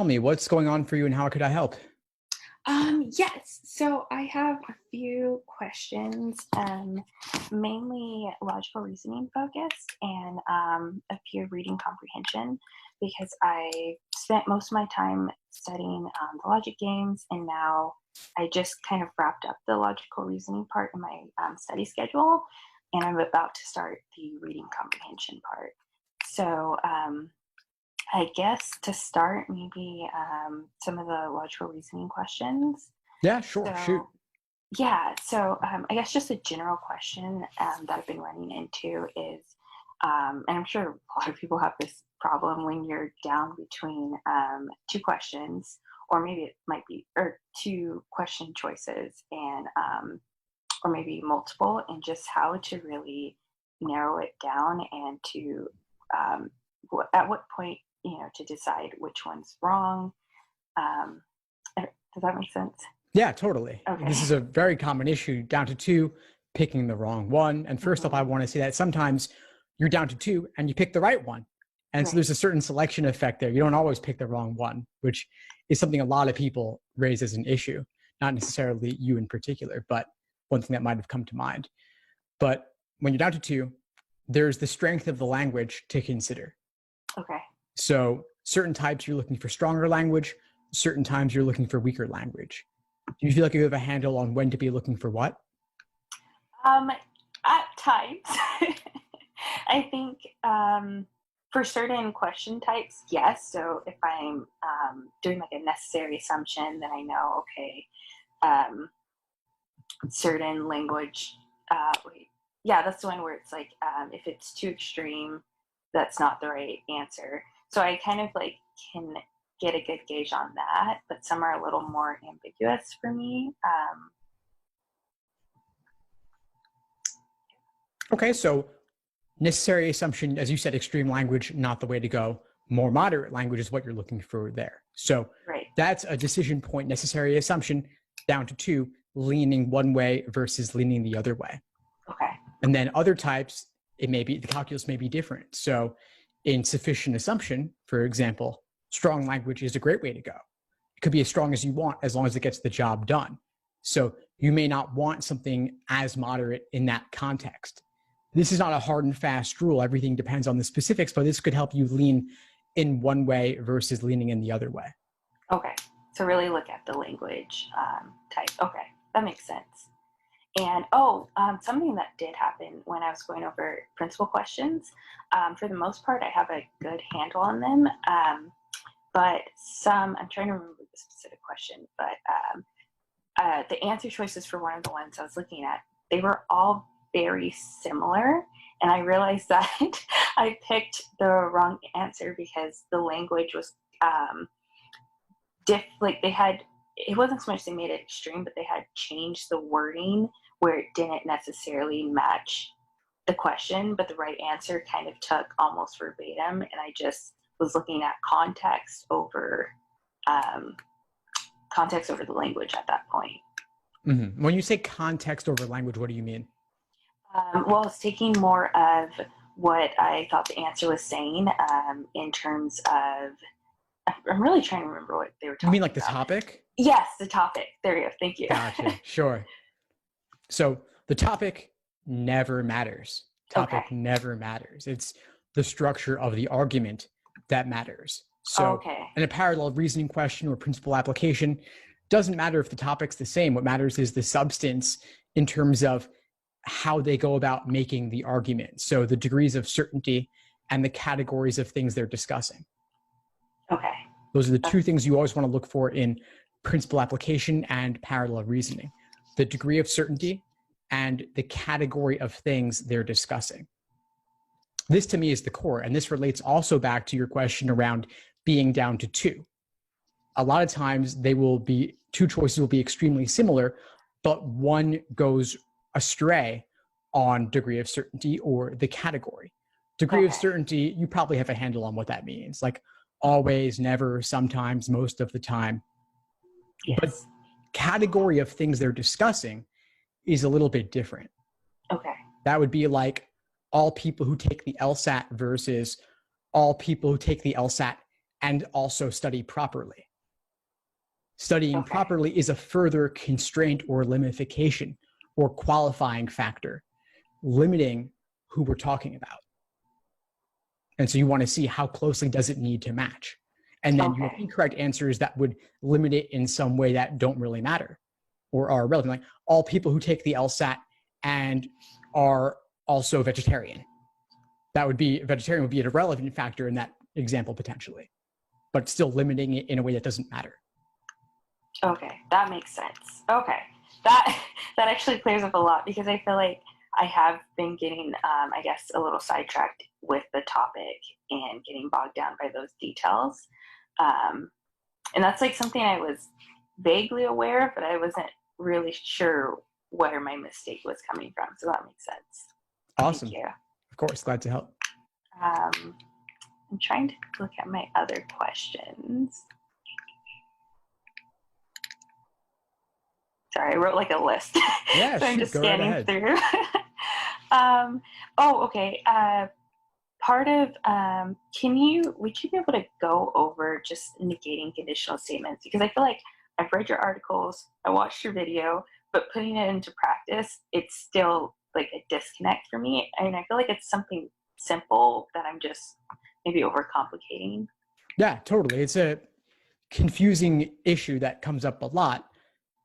me, what's going on for you and how could I help? Yes, so I have a few questions, mainly logical reasoning focused and a few reading comprehension because I spent most of my time studying the logic games, and now I just kind of wrapped up the logical reasoning part in my study schedule, and I'm about to start the reading comprehension part. So, I guess to start, maybe some of the logical reasoning questions. Yeah, sure. Shoot. So, yeah, so I guess just a general question that I've been running into is, and I'm sure a lot of people have this problem when you're down between two questions, or maybe it might be, or two question choices, and or maybe multiple, and just how to really narrow it down and to at what point to decide which one's wrong. Um, does that make sense? Yeah, totally. This Okay. is a very common issue, down to two, picking the wrong one. And first off, Hmm. I want to say that sometimes you're down to two and you pick the right one. And so Right. there's a certain selection effect there. You don't always pick the wrong one, which is something a lot of people raise as an issue, not necessarily you in particular, but one thing that might have come to mind. But when you're down to two, there's the strength of the language to consider. Okay. So certain types you're looking for stronger language, certain times you're looking for weaker language. Do you feel like you have a handle on when to be looking for what? Um, at times, I think for certain question types, yes. So if I'm doing like a necessary assumption, then I know, okay, um, certain language. Wait, yeah, that's the one where it's like if it's too extreme, that's not the right answer. So I kind of like can get a good gauge on that, but some are a little more ambiguous for me. Okay, so necessary assumption, as you said, extreme language, not the way to go. More moderate language is what you're looking for there. So Right. that's a decision point, necessary assumption, down to two, leaning one way versus leaning the other way. Okay. And then other types, it may be, the calculus may be different. So in sufficient assumption, for example, strong language is a great way to go. It could be as strong as you want, as long as it gets the job done. So you may not want something as moderate in that context. This is not a hard and fast rule. Everything depends on the specifics, but this could help you lean in one way versus leaning in the other way. Okay. So really look at the language type. Okay, that makes sense. And something that did happen when I was going over principal questions. For the most part, I have a good handle on them. But I'm trying to remember the specific question, but the answer choices for one of the ones I was looking at, they were all very similar. And I realized that I picked the wrong answer because the language was like they had, it wasn't so much they made it extreme, but they had changed the wording where it didn't necessarily match the question, but the right answer kind of took almost verbatim. And I just was looking at um, context over the language at that point. Mm-hmm. When you say context over language, what do you mean? Well, it's taking more of what I thought the answer was saying in terms of, I'm really trying to remember what they were talking about. You mean like the topic? Yes, the topic. There you go. Thank you. Gotcha. Sure. So the topic never matters. Topic Okay. never matters. It's the structure of the argument that matters. So Okay. in a parallel reasoning question or principal application, doesn't matter if the topic's the same. What matters is the substance in terms of how they go about making the argument. So the degrees of certainty and the categories of things they're discussing. Okay. Those are the two things you always want to look for in principal application and parallel reasoning: the degree of certainty and the category of things they're discussing. This to me is the core, and this relates also back to your question around being down to two. A lot of times two choices will be extremely similar, but one goes astray on degree of certainty or the category. Degree of certainty, you probably have a handle on what that means, like always, never, sometimes, most of the time. Yes. But category of things they're discussing is a little bit different. Okay. That would be like all people who take the LSAT versus all people who take the LSAT and also study properly. Studying Okay. properly is a further constraint or limitation or qualifying factor, limiting who we're talking about. And so you want to see how closely does it need to match. And then you have incorrect answers that would limit it in some way that don't really matter or are relevant. Like all people who take the LSAT and are also vegetarian. Vegetarian would be an irrelevant factor in that example potentially, but still limiting it in a way that doesn't matter. Okay, that makes sense. Okay, that actually clears up a lot, because I feel like I have been getting, I guess, a little sidetracked with the topic and getting bogged down by those details. And that's like something I was vaguely aware of, but I wasn't really sure where my mistake was coming from. So that makes sense. Awesome. Thank you. Of course, glad to help. I'm trying to look at my other questions. Sorry, I wrote like a list. Yeah, so I'm just go right scanning ahead. through. Okay. Part of, would you be able to go over just negating conditional statements? Because I feel like I've read your articles, I watched your video, but putting it into practice, it's still like a disconnect for me. I mean, I feel like it's something simple that I'm just maybe overcomplicating. Yeah, totally. It's a confusing issue that comes up a lot.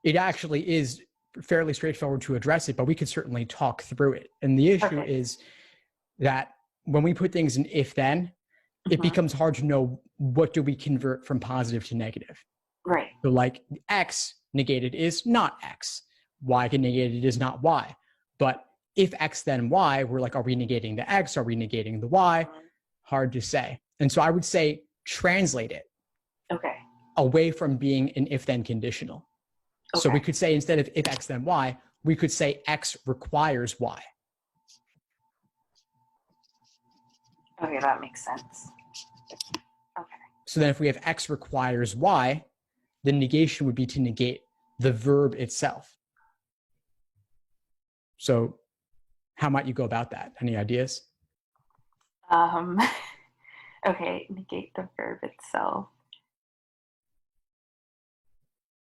It actually is fairly straightforward to address it, but we could certainly talk through it. And the issue is that when we put things in if then, it becomes hard to know what do we convert from positive to negative. Right. So like X negated is not X. Y negated is not Y. But if X then Y, we're like, are we negating the X? Are we negating the Y? Hard to say. And so I would say translate it away from being an if then conditional. So we could say instead of if X then Y, we could say X requires Y. Okay, that makes sense. Okay. So then if we have X requires Y, the negation would be to negate the verb itself. So how might you go about that? Any ideas? Okay, negate the verb itself.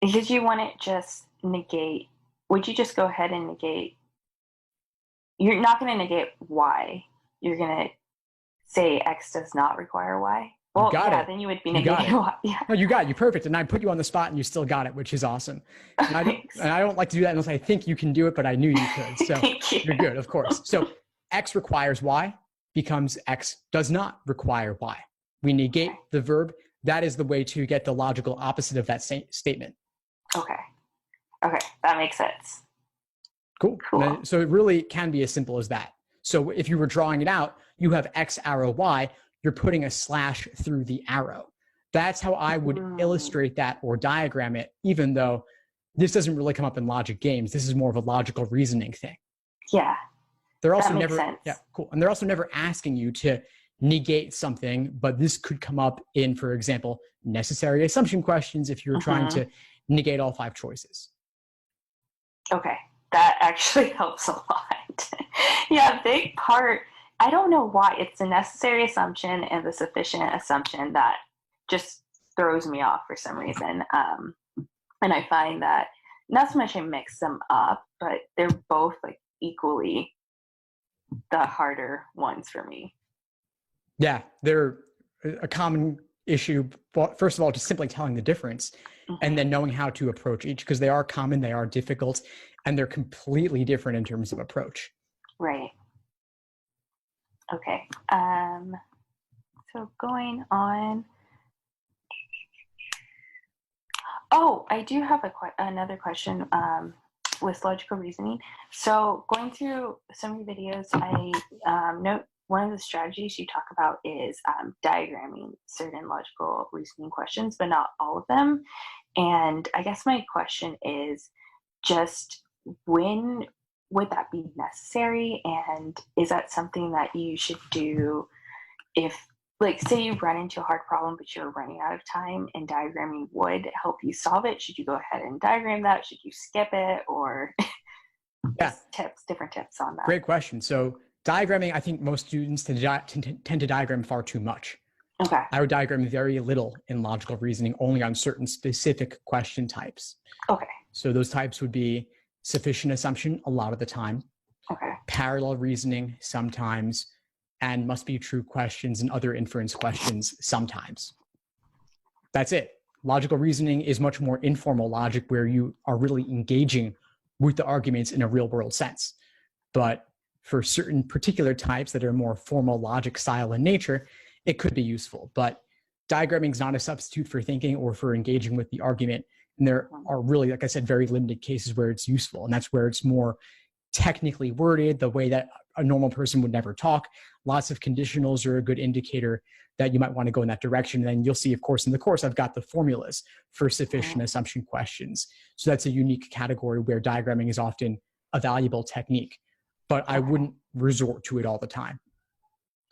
Because you want it just negate, would you just go ahead and negate? You're not going to negate Y. You're going to say X does not require Y. Well, yeah, then you would be negating Y. Yeah. No, you got it. You're perfect. And I put you on the spot and you still got it, which is awesome. And I don't like to do that unless I think you can do it, but I knew you could. So you're good, of course. So X requires Y becomes X does not require Y. We negate the verb. That is the way to get the logical opposite of that statement. Okay, that makes sense. Cool. So it really can be as simple as that. So if you were drawing it out, you have X arrow Y, you're putting a slash through the arrow. That's how I would illustrate that or diagram it, even though this doesn't really come up in logic games. This is more of a logical reasoning thing. Yeah. They're also and they're also never asking you to negate something, but this could come up in, for example, necessary assumption questions if you're trying to negate all 5 choices. Okay, that actually helps a lot. Yeah, big part, I don't know why, it's the necessary assumption and the sufficient assumption that just throws me off for some reason. And I find that not so much I mix them up, but they're both like equally the harder ones for me. Yeah, they're a common issue. First of all, just simply telling the difference and then knowing how to approach each, because they are common, they are difficult, and they're completely different in terms of approach. Right. Okay. So going on. Oh, I do have another question with logical reasoning. So going through some of your videos, I note one of the strategies you talk about is diagramming certain logical reasoning questions, but not all of them. And I guess my question is just, when would that be necessary? And is that something that you should do if, like, say you run into a hard problem, but you're running out of time and diagramming would help you solve it? Should you go ahead and diagram that? Should you skip it? Or different tips on that? Great question. So diagramming, I think most students tend to diagram far too much. Okay. I would diagram very little in logical reasoning, only on certain specific question types. Okay. So those types would be sufficient assumption a lot of the time, Okay. parallel reasoning sometimes, and must be true questions and other inference questions sometimes. That's it. Logical reasoning is much more informal logic where you are really engaging with the arguments in a real world sense. But for certain particular types that are more formal logic style in nature, it could be useful. But diagramming is not a substitute for thinking or for engaging with the argument. And there are really, like I said, very limited cases where it's useful. And that's where it's more technically worded, the way that a normal person would never talk. Lots of conditionals are a good indicator that you might want to go in that direction. And then you'll see, of course, in the course, I've got the formulas for sufficient assumption questions. So that's a unique category where diagramming is often a valuable technique, but I wouldn't resort to it all the time.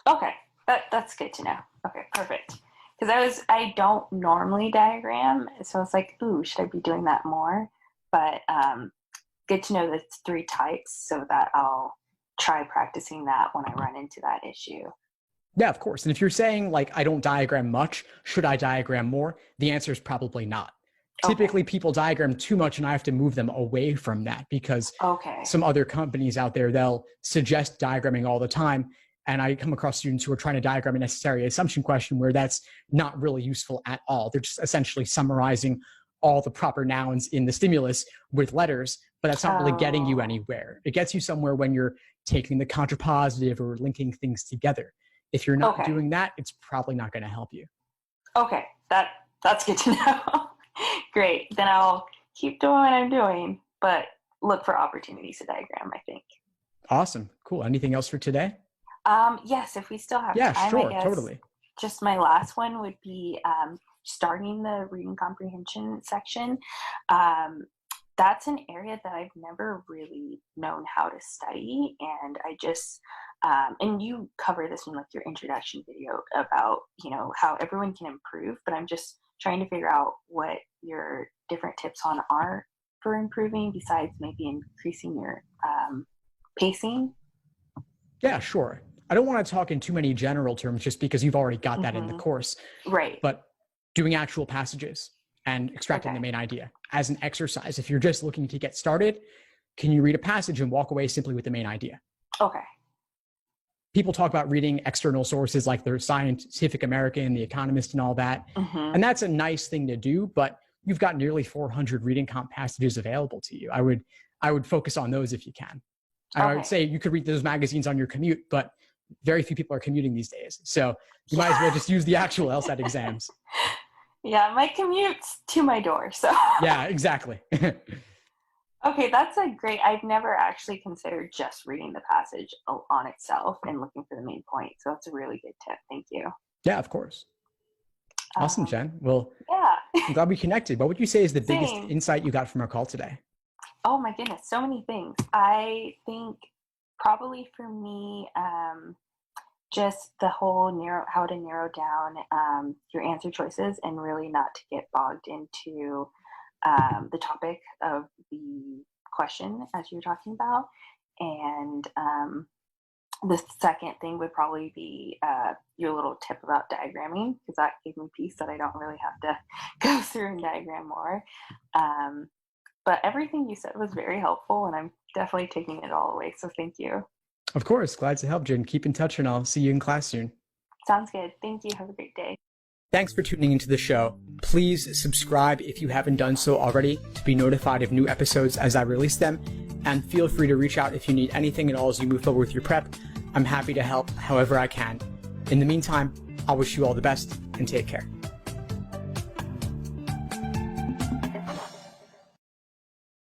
Okay, that's good to know. Okay, perfect. Because I don't normally diagram, so it's like, ooh, should I be doing that more? But good to know that it's 3 types, so that I'll try practicing that when I run into that issue. Yeah, of course. And if you're saying like, I don't diagram much, should I diagram more? The answer is probably not. Typically people diagram too much and I have to move them away from that because some other companies out there, they'll suggest diagramming all the time. And I come across students who are trying to diagram a necessary assumption question where that's not really useful at all. They're just essentially summarizing all the proper nouns in the stimulus with letters, but that's not really getting you anywhere. It gets you somewhere when you're taking the contrapositive or linking things together. If you're not doing that, it's probably not going to help you. Okay, that's good to know. Great. Then I'll keep doing what I'm doing, but look for opportunities to diagram, I think. Awesome. Cool. Anything else for today? Yes, if we still have time, sure, I guess totally. Just my last one would be starting the reading comprehension section. That's an area that I've never really known how to study, and I just and you cover this in like your introduction video about how everyone can improve, but I'm just trying to figure out what your different tips on are for improving besides maybe increasing your pacing. Yeah, sure. I don't want to talk in too many general terms just because you've already got that in the course. Right. But doing actual passages and extracting the main idea as an exercise. If you're just looking to get started, can you read a passage and walk away simply with the main idea? Okay. People talk about reading external sources like the Scientific American, The Economist, and all that. And that's a nice thing to do, but you've got nearly 400 reading comp passages available to you. I would focus on those if you can. I would say you could read those magazines on your commute, but very few people are commuting these days. So you might as well just use the actual LSAT exams. Yeah, my commute's to my door, so. Yeah, exactly. Okay, that's a great, I've never actually considered just reading the passage on itself and looking for the main point. So that's a really good tip. Thank you. Yeah, of course. Awesome, Jen. Well, yeah. I'm glad we connected. What would you say is the biggest insight you got from our call today? Oh my goodness, so many things. I think probably for me, just the whole how to narrow down your answer choices and really not to get bogged into the topic of the question as you were talking about. And the second thing would probably be your little tip about diagramming, because that gave me peace that I don't really have to go through and diagram more. But everything you said was very helpful, and I'm definitely taking it all away. So thank you. Of course. Glad to help, Jen. Keep in touch, and I'll see you in class soon. Sounds good. Thank you. Have a great day. Thanks for tuning into the show. Please subscribe if you haven't done so already to be notified of new episodes as I release them. And feel free to reach out if you need anything at all as you move forward with your prep. I'm happy to help however I can. In the meantime, I'll wish you all the best and take care.